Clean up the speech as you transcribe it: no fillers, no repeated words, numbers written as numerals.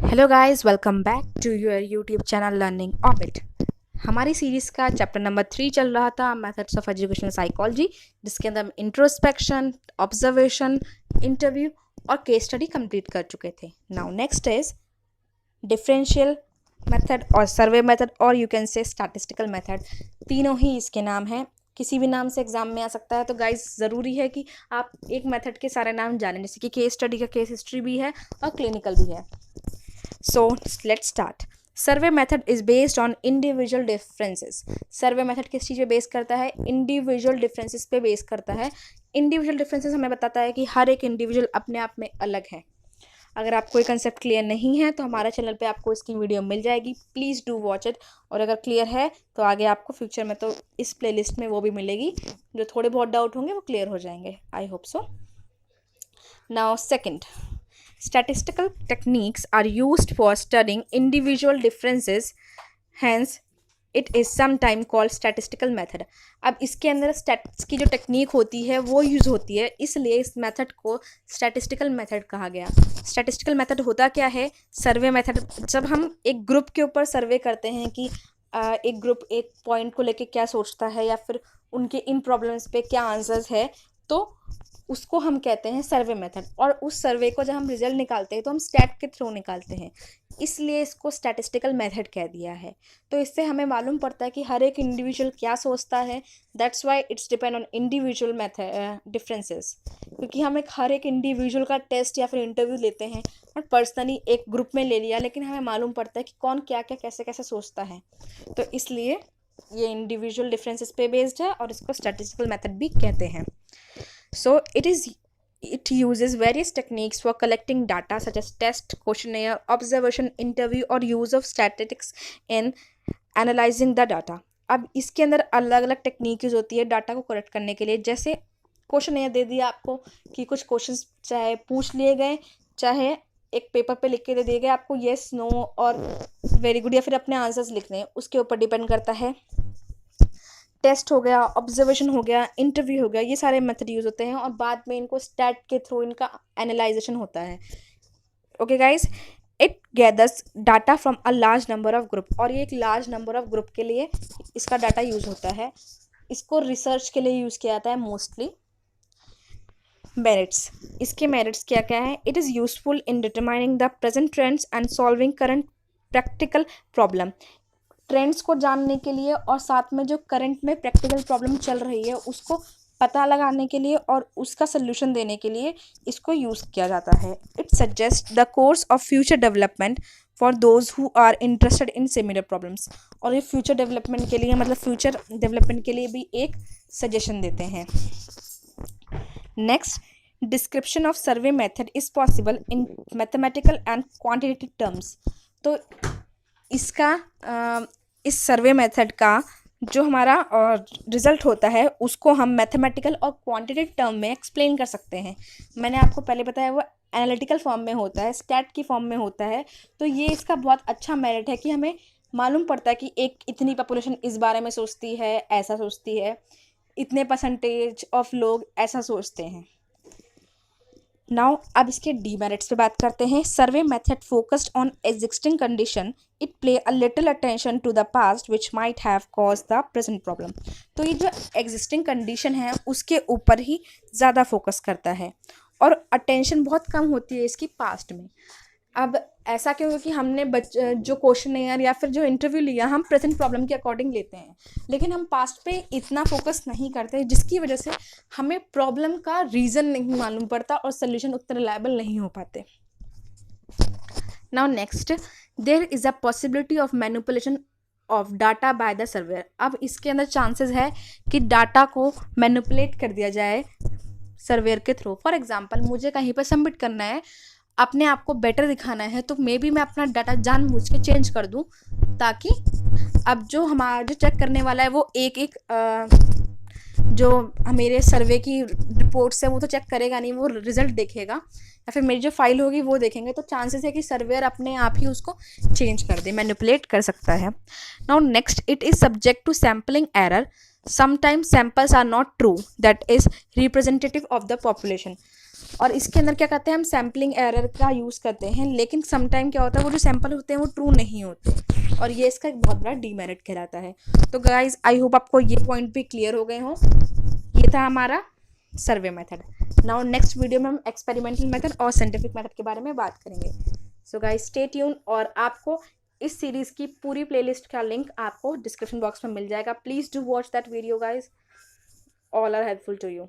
Hello guys, welcome back to your YouTube channel learning orbit. हमारी series का chapter number 3 चल रहा था, मेथड्स ऑफ एजुकेशनल साइकोलॉजी, जिसके अंदर हम इंट्रोस्पेक्शन, ऑब्जर्वेशन, इंटरव्यू और केस स्टडी कंप्लीट कर चुके थे। Now next is differential method और सर्वे मेथड, और you can say statistical method. तीनों ही इसके नाम हैं, किसी भी नाम से एग्जाम में आ सकता है। तो गाइस ज़रूरी है कि आप एक मेथड के सारे नाम जानें, जैसे कि केस स्टडी का केस हिस्ट्री भी है और क्लिनिकल भी है। So let's start. Survey method is based on individual differences. Survey method किस चीज़ पे बेस करता है? इंडिविजुअल डिफरेंसेस पे बेस करता है। इंडिविजुअल डिफरेंसेस हमें बताता है कि हर एक इंडिविजुअल अपने आप में अलग है। अगर आपको ये कंसेप्ट क्लियर नहीं है तो हमारे चैनल पे आपको इसकी वीडियो मिल जाएगी, प्लीज़ डू वॉच इट। और अगर क्लियर है तो आगे आपको फ्यूचर में तो इस प्लेलिस्ट में वो भी मिलेगी, जो थोड़े बहुत डाउट होंगे वो क्लियर हो जाएंगे। I hope so. Now second, statistical techniques are used for studying individual differences, hence it is sometimes called statistical method. अब इसके अंदर स्टैट्स की जो टेक्निक होती है वो यूज़ होती है, इसलिए इस मेथड को स्टैटिस्टिकल मेथड कहा गया। स्टैटिस्टिकल मेथड होता क्या है? Survey method. जब हम एक ग्रुप के ऊपर सर्वे करते हैं कि एक ग्रुप एक पॉइंट को लेके क्या सोचता है या फिर उनके इन प्रॉब्लम्स पे क्या आंसर्स है, तो उसको हम कहते हैं सर्वे मेथड। और उस सर्वे को जब हम रिजल्ट निकालते हैं तो हम स्टैट के थ्रू निकालते हैं, इसलिए इसको स्टैटिस्टिकल मेथड कह दिया है। तो इससे हमें मालूम पड़ता है कि हर एक इंडिविजुअल क्या सोचता है। That's why it's depend on individual method differences, क्योंकि हम हर एक इंडिविजुअल का टेस्ट या फिर इंटरव्यू लेते हैं और पर्सनली एक ग्रुप में ले लिया, लेकिन हमें मालूम पड़ता है कि कौन क्या क्या कैसे कैसे सोचता है। तो इसलिए ये इंडिविजुअल डिफरेंसेस पे बेस्ड है और इसको स्टैटिस्टिकल मेथड भी कहते हैं। So it uses various techniques for collecting data such as test, questionnaire, observation, interview और use of statistics in analyzing the data. अब इसके अंदर अलग अलग टेक्निक यूज होती है डाटा को कलेक्ट करने के लिए। जैसे क्वेश्चनेयर दे दिया आपको कि कुछ क्वेश्चंस चाहे पूछ लिए गए, चाहे एक पेपर पे लिख के दे दिए गए आपको येस नो और वेरी गुड, या फिर अपने आंसर्स लिखने हैं, उसके ऊपर डिपेंड करता है। टेस्ट हो गया, ऑब्जर्वेशन हो गया, इंटरव्यू हो गया, ये सारे मेथड यूज होते हैं और बाद में इनको स्टैट के थ्रू इनका एनालाइजेशन होता है। Okay guys, it gathers data from a large number of group, और ये एक लार्ज नंबर ऑफ ग्रुप के लिए इसका डाटा यूज होता है। इसको रिसर्च के लिए यूज किया जाता है मोस्टली। मेरिट्स, इसके मेरिट्स क्या क्या है? It is useful in determining the present trends and solving current practical problem. Trends को जानने के लिए और साथ में जो करंट में प्रैक्टिकल प्रॉब्लम चल रही है उसको पता लगाने के लिए और उसका सोल्यूशन देने के लिए इसको यूज़ किया जाता है। It suggest the course of future development for those who are interested in similar problems, और ये फ्यूचर डेवलपमेंट के लिए मतलब फ्यूचर डेवलपमेंट के लिए भी एक सजेशन देते हैं। Next, description of survey method is possible in mathematical and quantitative terms. तो इसका इस सर्वे मेथड का जो हमारा रिजल्ट होता है उसको हम मैथमेटिकल और क्वांटिटेटिव टर्म में एक्सप्लेन कर सकते हैं। मैंने आपको पहले बताया वो एनालिटिकल फॉर्म में होता है, स्टैट की फॉर्म में होता है। तो ये इसका बहुत अच्छा मेरिट है कि हमें मालूम पड़ता है कि एक इतनी पॉपुलेशन इस बारे में सोचती है, ऐसा सोचती है, इतने परसेंटेज ऑफ लोग ऐसा सोचते हैं। नाउ अब इसके डीमेरिट्स पे बात करते हैं। Survey method focused on existing condition, it play a little attention to the past which might have cause the present problem. तो ये जो एग्जिस्टिंग कंडीशन है उसके ऊपर ही ज़्यादा फोकस करता है और अटेंशन बहुत कम होती है इसकी पास्ट में। अब ऐसा क्यों? क्योंकि हमने जो क्वेश्चनेयर या फिर जो इंटरव्यू लिया हम प्रेजेंट प्रॉब्लम के अकॉर्डिंग लेते हैं, लेकिन हम पास्ट पे इतना फोकस नहीं करते, जिसकी वजह से हमें प्रॉब्लम का रीज़न नहीं मालूम पड़ता और सोल्यूशन उतने रिलायबल नहीं हो पाते। Now next, there is a possibility of manipulation of data by the surveyor. अब इसके अंदर चांसेस है कि डाटा को मैनिपुलेट कर दिया जाए सर्वेयर के थ्रू। फॉर एग्जाम्पल, मुझे कहीं पर सबमिट करना है, अपने आप को बेटर दिखाना है, तो मे बी मैं अपना डाटा जानबूझ के चेंज कर दूं, ताकि अब जो हमारा जो चेक करने वाला है वो एक जो मेरे सर्वे की रिपोर्ट्स है वो तो चेक करेगा नहीं, वो रिजल्ट देखेगा या फिर मेरी जो फाइल होगी वो देखेंगे। तो चांसेस है कि सर्वेयर अपने आप ही उसको चेंज कर दे, मैनिपुलेट कर सकता है। Now next, it is subject to sampling error, sometimes samples are not true that is representative of the population. और इसके अंदर क्या करते हैं, हम सैम्पलिंग एरर का यूज़ करते हैं, लेकिन समटाइम क्या होता है वो जो सैंपल होते हैं वो ट्रू नहीं होते, और ये इसका एक बहुत बड़ा डीमेरिट कहलाता है। तो गाइज आई होप आपको ये पॉइंट भी क्लियर हो गए हों। ये था हमारा survey method. Now next video में हम एक्सपेरिमेंटल मेथड और साइंटिफिक मेथड के बारे में बात करेंगे। सो गाइज स्टे ट्यून, और आपको इस सीरीज़ की पूरी प्लेलिस्ट का लिंक आपको डिस्क्रिप्शन बॉक्स में मिल जाएगा। Please do watch that video guys, all are helpful to you.